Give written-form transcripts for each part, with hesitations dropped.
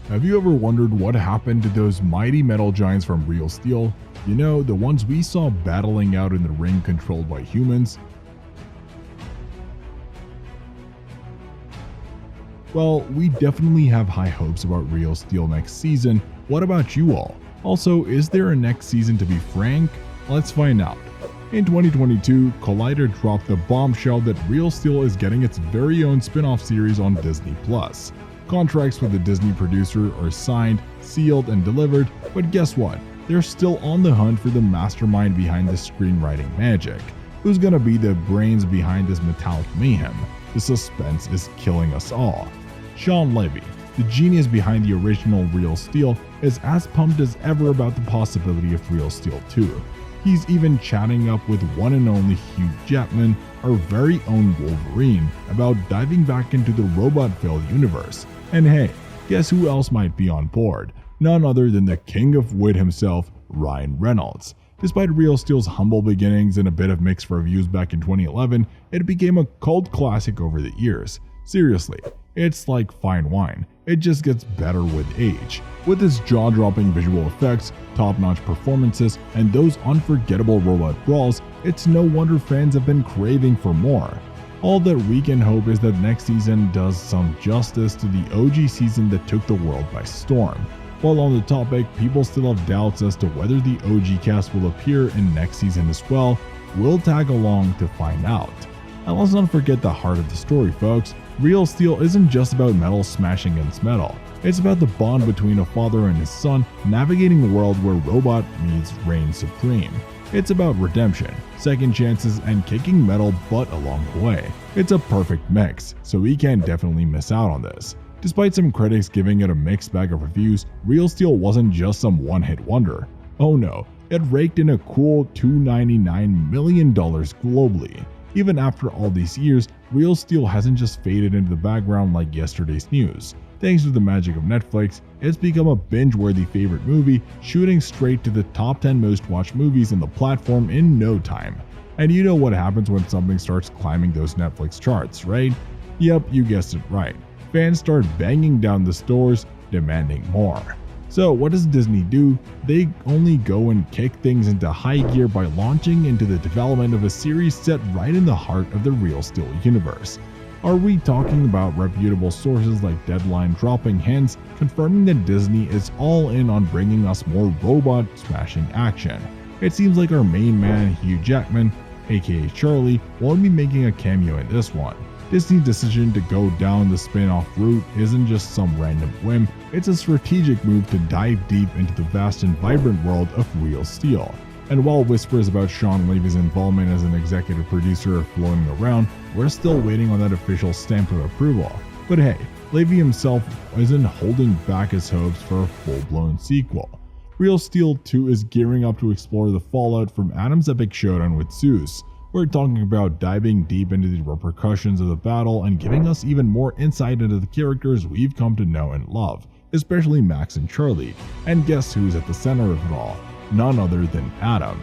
Have you ever wondered what happened to those mighty metal giants from Real Steel? You know, the ones we saw battling out in the ring controlled by humans? Well, we definitely have high hopes about Real Steel next season. What about you all? Also, is there a next season to be frank? Let's find out. In 2022, Collider dropped the bombshell that Real Steel is getting its very own spin-off series on Disney+. Contracts with the Disney producer are signed, sealed, and delivered, but guess what? They're still on the hunt for the mastermind behind the screenwriting magic. Who's gonna be the brains behind this metallic mayhem? The suspense is killing us all. Shawn Levy, the genius behind the original Real Steel, is as pumped as ever about the possibility of Real Steel 2. He's even chatting up with one and only Hugh Jackman, our very own Wolverine, about diving back into the robot-filled universe. And hey, guess who else might be on board? None other than the king of wit himself, Ryan Reynolds. Despite Real Steel's humble beginnings and a bit of mixed reviews back in 2011, it became a cult classic over the years. Seriously, it's like fine wine. It just gets better with age. With its jaw-dropping visual effects, top-notch performances, and those unforgettable robot brawls, it's no wonder fans have been craving for more. All that we can hope is that next season does some justice to the OG season that took the world by storm. While on the topic, people still have doubts as to whether the OG cast will appear in next season as well. We'll tag along to find out. And let's not forget the heart of the story, folks. Real Steel isn't just about metal smashing against metal. It's about the bond between a father and his son navigating a world where robot meets reign supreme. It's about redemption, second chances, and kicking metal butt along the way. It's a perfect mix, so we can't definitely miss out on this. Despite some critics giving it a mixed bag of reviews, Real Steel wasn't just some one-hit wonder. Oh no, it raked in a cool $299 million globally. Even after all these years, Real Steel hasn't just faded into the background like yesterday's news. Thanks to the magic of Netflix, it's become a binge-worthy favorite movie, shooting straight to the top 10 most watched movies on the platform in no time. And you know what happens when something starts climbing those Netflix charts, right? Yep, you guessed it right. Fans start banging down the stores, demanding more. So what does Disney do? They only go and kick things into high gear by launching into the development of a series set right in the heart of the Real Steel universe. Are we talking about reputable sources like Deadline dropping hints confirming that Disney is all in on bringing us more robot smashing action? It seems like our main man Hugh Jackman, aka Charlie, won't be making a cameo in this one. Disney's decision to go down the spin-off route isn't just some random whim, it's a strategic move to dive deep into the vast and vibrant world of Real Steel. And while whispers about Shawn Levy's involvement as an executive producer are floating around, we're still waiting on that official stamp of approval. But hey, Levy himself isn't holding back his hopes for a full-blown sequel. Real Steel 2 is gearing up to explore the fallout from Adam's epic showdown with Zeus. We're talking about diving deep into the repercussions of the battle and giving us even more insight into the characters we've come to know and love, especially Max and Charlie. And guess who's at the center of it all? None other than Adam.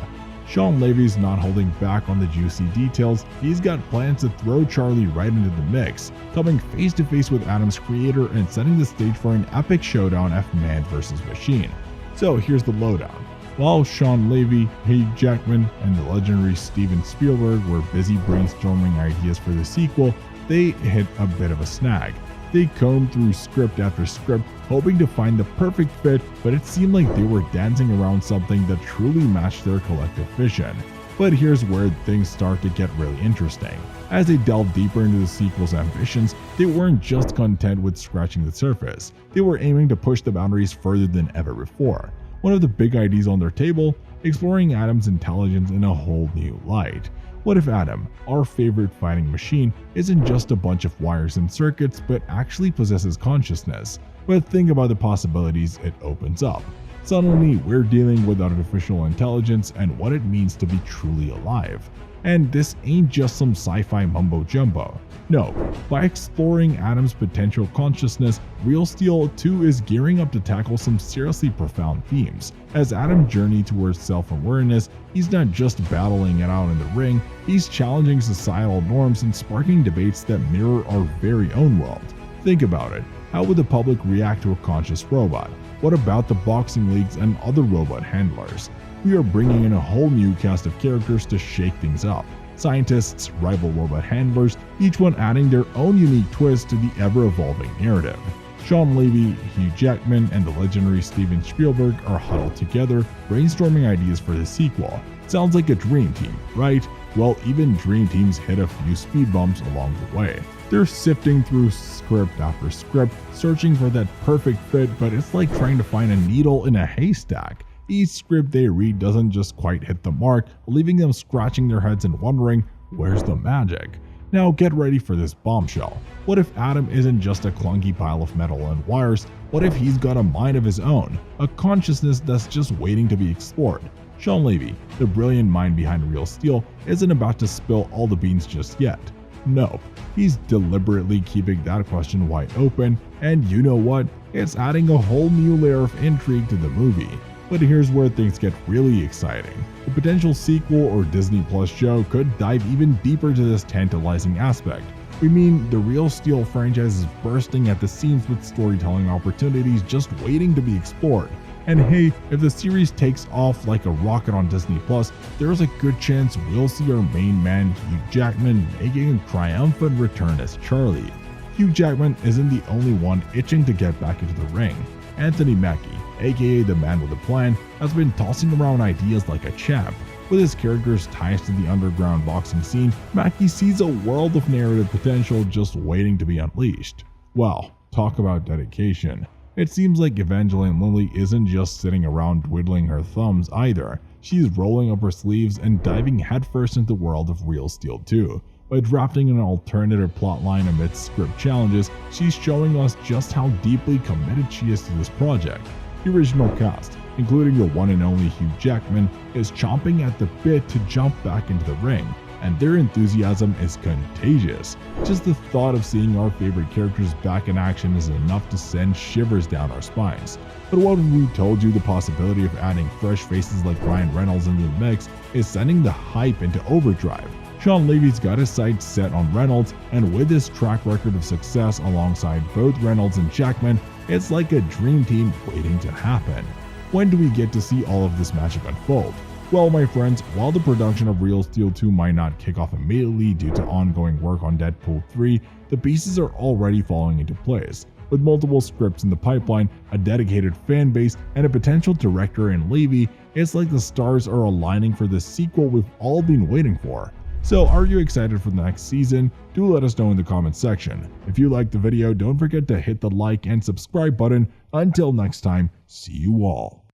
Shawn Levy's not holding back on the juicy details. He's got plans to throw Charlie right into the mix, coming face to face with Adam's creator and setting the stage for an epic showdown of man versus machine. So here's the lowdown. While Shawn Levy, Hugh Jackman, and the legendary Steven Spielberg were busy brainstorming ideas for the sequel, they hit a bit of a snag. They combed through script after script, hoping to find the perfect fit, but it seemed like they were dancing around something that truly matched their collective vision. But here's where things start to get really interesting. As they delved deeper into the sequel's ambitions, they weren't just content with scratching the surface. They were aiming to push the boundaries further than ever before. One of the big ideas on their table, exploring Adam's intelligence in a whole new light. What if Adam, our favorite fighting machine, isn't just a bunch of wires and circuits but actually possesses consciousness? But think about the possibilities it opens up. Suddenly, we're dealing with artificial intelligence and what it means to be truly alive. And this ain't just some sci-fi mumbo-jumbo. No, by exploring Adam's potential consciousness, Real Steel 2 is gearing up to tackle some seriously profound themes. As Adam journeys towards self-awareness, he's not just battling it out in the ring, he's challenging societal norms and sparking debates that mirror our very own world. Think about it. How would the public react to a conscious robot? What about the boxing leagues and other robot handlers? We are bringing in a whole new cast of characters to shake things up. Scientists, rival robot handlers, each one adding their own unique twist to the ever-evolving narrative. Sean Levy, Hugh Jackman, and the legendary Steven Spielberg are huddled together, brainstorming ideas for the sequel. Sounds like a dream team, right? Well, even dream teams hit a few speed bumps along the way. They're sifting through script after script, searching for that perfect fit, but it's like trying to find a needle in a haystack. Each script they read doesn't just quite hit the mark, leaving them scratching their heads and wondering, where's the magic? Now get ready for this bombshell. What if Adam isn't just a clunky pile of metal and wires? What if he's got a mind of his own? A consciousness that's just waiting to be explored? Sean Levy, the brilliant mind behind Real Steel, isn't about to spill all the beans just yet. No, he's deliberately keeping that question wide open, and you know what? It's adding a whole new layer of intrigue to the movie. But here's where things get really exciting. The potential sequel or Disney Plus show could dive even deeper to this tantalizing aspect. We mean the Real Steel franchise is bursting at the seams with storytelling opportunities just waiting to be explored. And hey, if the series takes off like a rocket on Disney Plus, there's a good chance we'll see our main man Hugh Jackman making a triumphant return as Charlie. Hugh Jackman isn't the only one itching to get back into the ring. Anthony Mackie, aka the man with a plan, has been tossing around ideas like a champ. With his character's ties to the underground boxing scene, Mackie sees a world of narrative potential just waiting to be unleashed. Well, talk about dedication. It seems like Evangeline Lilly isn't just sitting around twiddling her thumbs either. She's rolling up her sleeves and diving headfirst into the world of Real Steel 2. By drafting an alternative plotline amidst script challenges, she's showing us just how deeply committed she is to this project. The original cast, including the one and only Hugh Jackman, is chomping at the bit to jump back into the ring, and their enthusiasm is contagious. Just the thought of seeing our favorite characters back in action is enough to send shivers down our spines. But what if we told you the possibility of adding fresh faces like Ryan Reynolds into the mix is sending the hype into overdrive? Sean Levy's got his sights set on Reynolds, and with his track record of success alongside both Reynolds and Jackman, it's like a dream team waiting to happen. When do we get to see all of this magic unfold? Well, my friends, while the production of Real Steel 2 might not kick off immediately due to ongoing work on Deadpool 3, the pieces are already falling into place. With multiple scripts in the pipeline, a dedicated fan base, and a potential director in Levy, it's like the stars are aligning for the sequel we've all been waiting for. So are you excited for the next season? Do let us know in the comments section. If you liked the video, don't forget to hit the like and subscribe button. Until next time, see you all.